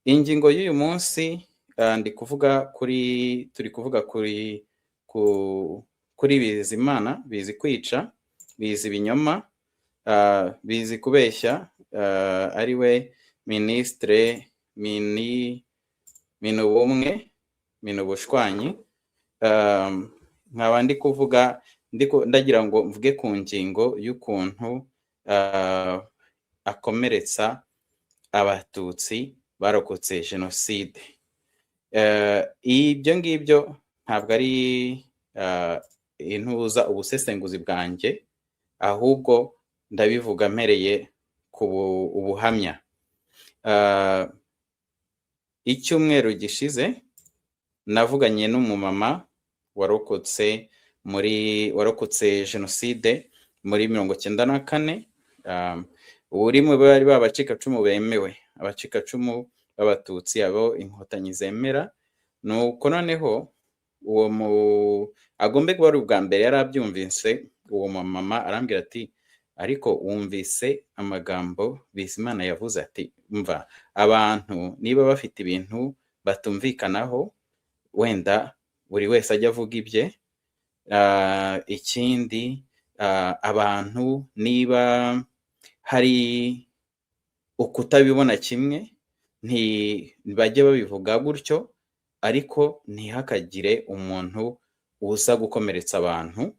ingingo y'uyu munsi turi kuvuga kuri Bizimana, bizi kwica, bizi ibinyoma, bizi kubeshya, ari we ministre minubumwe minubushwanyi. Nkaba ndi kuvuga ndagira ngo mvuge ku ngingo y'ukuntu akomeretsa abatutsi barokotse jenoside. Ibyo ngibyo ntabwo ari intuza ubusesenguzi bwanjye, ahubwo ndabivuga mpereye ku ubuhamya. Icyumweru gishize navuganye n'umumama warokotse jenoside muri 1994. Uri mu bari babacikacumu bemewe, abacikacumu b'abatutsi abo inkotanyi zemera. Nuko noneho uwo agombe kuba ari ubwa mbere yarabyumvise, uwo mama arambwira ati ariko wumvise amagambo Bizimana yavuze ati mva abantu niba bafite ibintu batumvikanaho wenda buri wese ajya avuga ibye. Ikindi abantu niba hari ukutabibona kimwe ntibajye babivuga gutyo, ariko ntihakagire umuntu uza gukomeretsa abantu.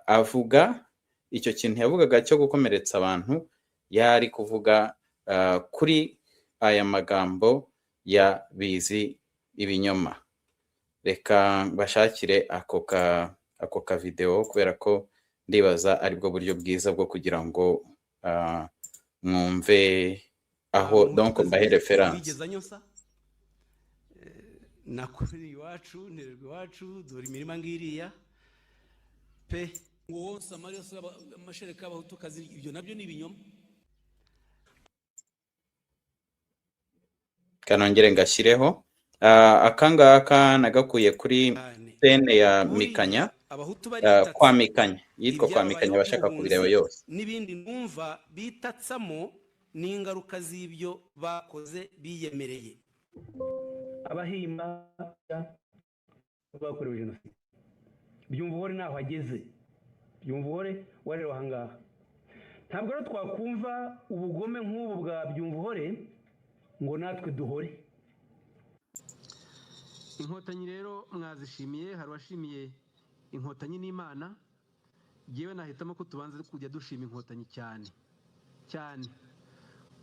Avuga icyo kintu yavugaga cyo gukomeretsa abantu, yari kuvuga kuri aya magambo ya bizi ibinyoma. Reka bashakire ako ka video kubera ko ndibaza aribwo buryo bwiza bwo kugira ngo mwumve aho donc mbahe reference. Nakuri iwacu ntererwa iwacu dore imirima ngiriya pe ngo wose amashereka y'abahutukazi, ibyo nabyo ni ibinyoma. Kanongere ngashyireho akangaka nagakuye kuri tene ya Mikanya, kwa Mikanya, yitwa kwa Mikanya, abashaka kubireba yose. N'ibindi numva bitatsamo n'ingaruka z'ibyo bakoze biyemereye. Abahimba bakorewe jenoside, Byumvuhore naho ageze, Byumvuhore warero hangaha. Ntabwo rero twakumva ubugome nk'ubu bwa Byumvuhore ngo natwe duhore. Inkotanyi rero mwazishimiye, hari washimiye inkotanyi n'Imana. Yewe nahitamo ko tubanze kujya dushima inkotanyi cyane,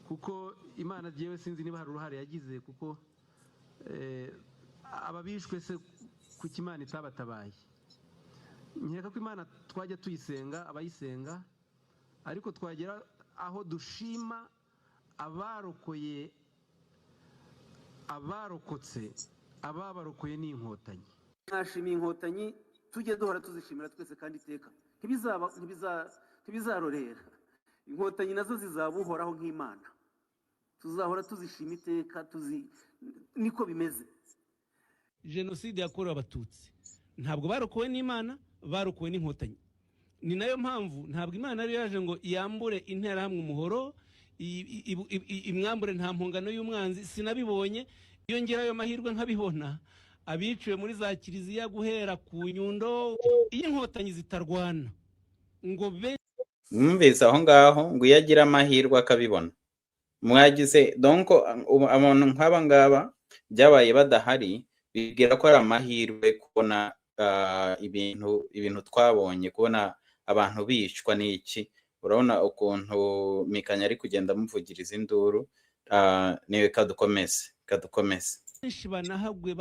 kuko Imana yewe sinzi niba hari uruhare yagize, kuko ababishwe se ku Imana itabatabaye. Nkeka ko Imana twajya tuyisenga, abayisenga, ariko twagera aho dushima abarokotse, ababarokoye n'inkotanyi. Nashimiye inkotanyi, tujye duhora tuzishimira twese kandi iteka. Ntibizarorera. Inkotanyi nazo zizabuhoraho nk'Imana. Tuzahora tuzishima iteka, niko bimeze. Jenoside yakorewe abatutsi ntabwo barokowe n'Imana, barokowe n'inkotanyi. Ni nayo mpamvu ntabwo Imana ari yaje ngo yambure interahamwe umuhoro, imwambure nta mpongano y'umwanzi. Sinabibonye. Iyo ngera ayo mahirwe nkabibona, abiciwe muri za kiliziya guhera ku Nyundo, iyo inkotanyi zitarwana ngo mwumvise aho ngaho ngo iyo agira amahirwe akabibona. Mwagize donc abantu nk'aba ngaba byabaye badahari, bibwira ko ari amahirwe kubona ibintu twabonye, kubona abantu bicwa n'iki. Urabona ukuntu Mikanya ari kugenda amuvugiriza induru. Niwe kadukomeze. Benshi banahagwe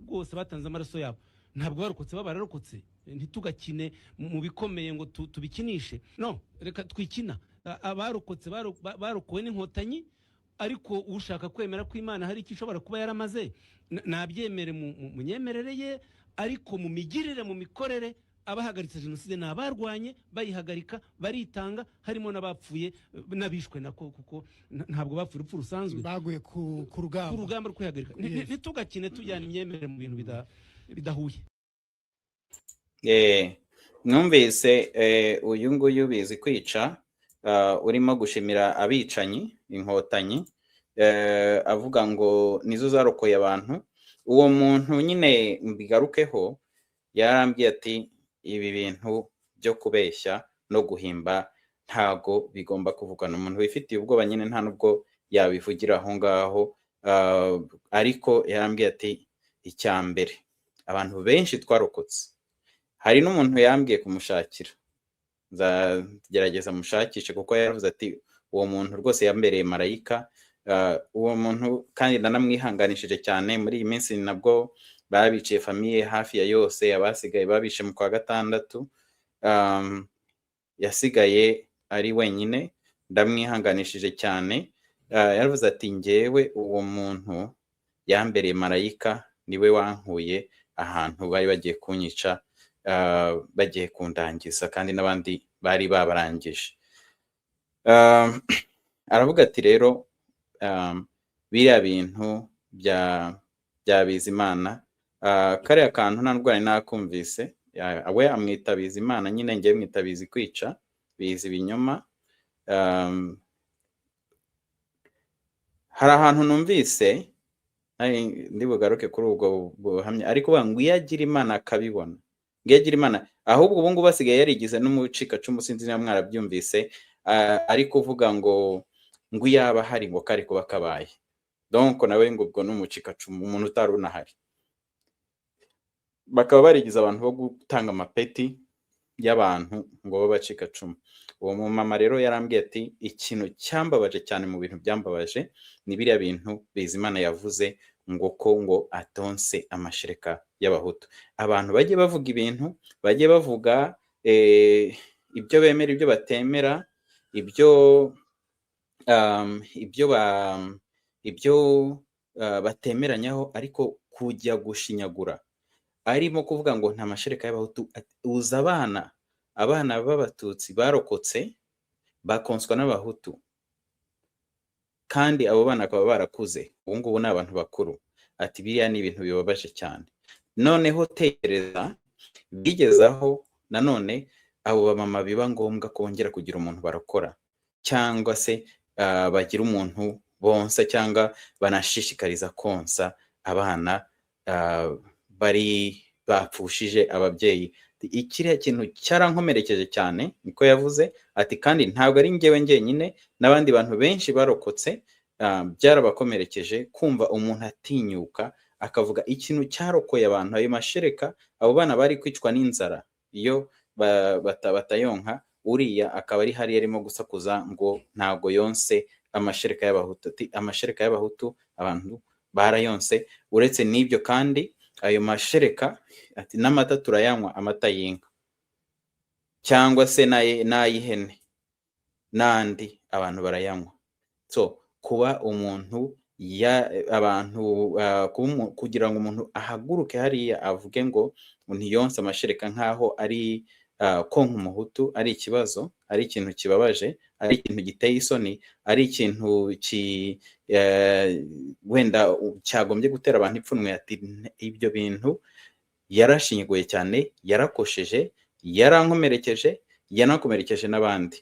rwose batanze amaraso yabo, ntabwo barokotse, bararokotse. Ntitugakine mu bikomeye ngo tubikinishe. No, reka twikina. Abarokotse barokowe n'inkotanyi, ariko ushaka kwemera ko Imana hari icyo ishobora kuba yaramaze, nabyemere mu nyemerere ye, ariko mu migirire, mu mikorere, abahagaritse jenoside n'abarwanye bayihagarika, baritanga, harimo n'abapfuye n'abishwe nako, kuko ntabwo bapfuye urupfu rusanzwe, baguye ku rugamba rwo kwihagarika. Ntitugakine tujyana imyemerere mu bintu bidahuye. Mwumvise uyu nguyu bizi kwica urimo gushimira abicanyi, inkotanyi, avuga ngo nizo zarokoye abantu. Uwo muntu nyine mbigarukeho yarambwiye ati ibi bintu byo kubeshya no guhimba ntago bigomba kuvugana. Umuntu wifitiye ubwoba nyine nta nubwo yabivugira aho ngaho, ariko yarambwiye ati icya mbere abantu benshi twarokotse. Hari n'umuntu yambwiye kumushakira, nzagerageza mushakishe kuko yaravuze ati uwo muntu rwose yambereye marayika. Uwo muntu kandi nanamwihanganishije cyane. Muri iyi minsi nabwo babiciye famiye hafi ya yose, abasigaye babishe mu kwa gatandatu, yasigaye ari wenyine. Ndamwihanganishije cyane. Yaravuze ati njyewe uwo muntu yambereye marayika, niwe wankuye ahantu bari bagiye kunyica, bagiye kundangiza kandi n'abandi bari babarangije. Aravuga ati rero biriya bintu bya Bizimana, kariya kantu nta ndwara nakumvise, we amwita Bizimana nyine, njye mwita Bizi kwica, Bizi ibinyoma. Hari ahantu numvise ndi bugaruke kuri ubwo buhamya, ariko ngo iyo agira Imana akabibona, ngo iyo agira Imana, ahubwo ubu ngubu basigaye yarigize n'umucikacumu, sinzi niba mwarabyumvise, ari kuvuga ngo yaba hari ngo kari kuba kabaye. Donc nawe ngo ubwo n'umucikacumu, umuntu utari unahari. Bakaba barigize abantu bo gutanga amapeti y'abantu ngo babacikacumu. Uwo mumama rero yarambwiye ati ikintu cyambabaje cyane mu bintu byambabaje ni biriya bintu Bizimana yavuze ngo ko ngo atonse amashereka y'abahutu. Abantu bagiye bavuga ibintu, bagiye bavuga ibyo bemera, ibyo batemera, ibyo batemeranyaho, ariko kujya gushinyagura arimo kuvuga ngo nta mashereka y'abahutu. Uza abana b'abatutsi barokotse bakonswa n'abahutu, kandi abo bana akaba barakuze, ubu ngubu ni abantu bakuru. Ati biriya ni ibintu bibabaje cyane. Noneho tekereza bigezaho nanone abo bamama biba ngombwa kongera kugira umuntu barokora, cyangwa se bagira umuntu bonsa, cyangwa banashishikariza konsa abana bari bapfushije ababyeyi. Ikiriya kintu cyarankomerekeje cyane, niko yavuze. Ati kandi ntabwo ari njyewe njyenyine, n'abandi bantu benshi barokotse byarabakomerekeje kumva umuntu atinyuka akavuga ikintu cyarokoye abantu. Ayo mashereka, abo bana bari kwicwa n'inzara iyo batayonka, uriya akaba ari hari yarimo gusakuza ngo ntabwo yonse amashereka y'abahutu. Ati amashereka y'abahutu abantu barayonse. Uretse n'ibyo kandi ayo mashereka, ati n'amata turayanywa, amata y'inka cyangwa se n'ay'ihene n'andi abantu barayanywa. So kuba umuntu kugira ngo umuntu ahaguruke hariya avuge ngo ntiyonse amashereka nkaho ari konka umuhutu ari ikibazo, ari ikintu kibabaje, ari ikintu giteye isoni, ari ikintu wenda cyagombye gutera abantu ipfunwe. Ati ibyo bintu yarashinyiguye cyane, yarakosheje, yarankomerekeje, yanakomerekeje n'abandi.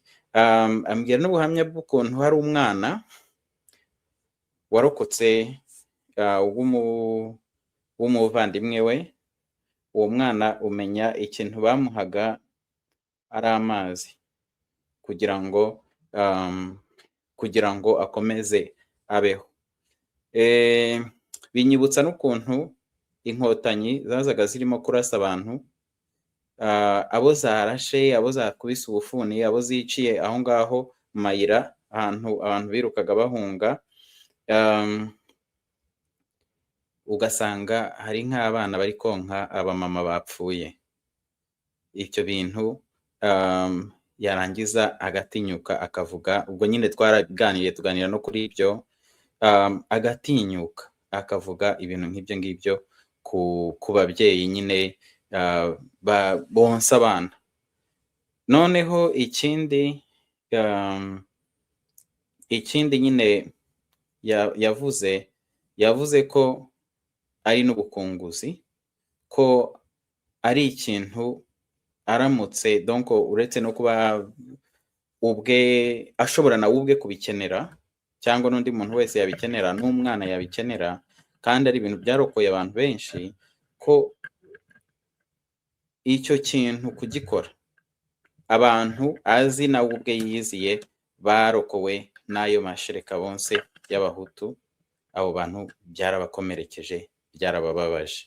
Ambwira n'ubuhamya bw'ukuntu hari umwana warokotse w'umuvandimwe we. Uwo mwana umenya ikintu bamuhaga ari amazi kugira ngo akomeze abeho. Binyibutsa n'ukuntu inkotanyi zazaga zirimo kurasa abantu, abo zarashe, abo zakubise ubufuni, abo ziciye aho ngaho mu mayira, ahantu abantu birukaga bahunga, ugasanga hari nk'abana bari konka abamama bapfuye. Ibyo bintu yarangiza agatinyuka akavuga. Ubwo nyine tuganira no kuri ibyo, agatinyuka akavuga ibintu nk'ibyo ngibyo ku babyeyi nyine bonsa abana. Noneho ikindi nyine yavuze ko ari n'ubukunguzi, ko ari ikintu aramutse, donc uretse no kuba ubwe ashobora nawe ubwe kubikenera cyangwa n'undi muntu wese yabikenera, n'umwana yabikenera, kandi ari ibintu byarokoye abantu benshi, ko icyo kintu kugikora abantu azi nawe ubwe yiziye barokowe n'ayo mashereka bonse y'abahutu, abo bantu byarabakomerekeje, byarabababaje.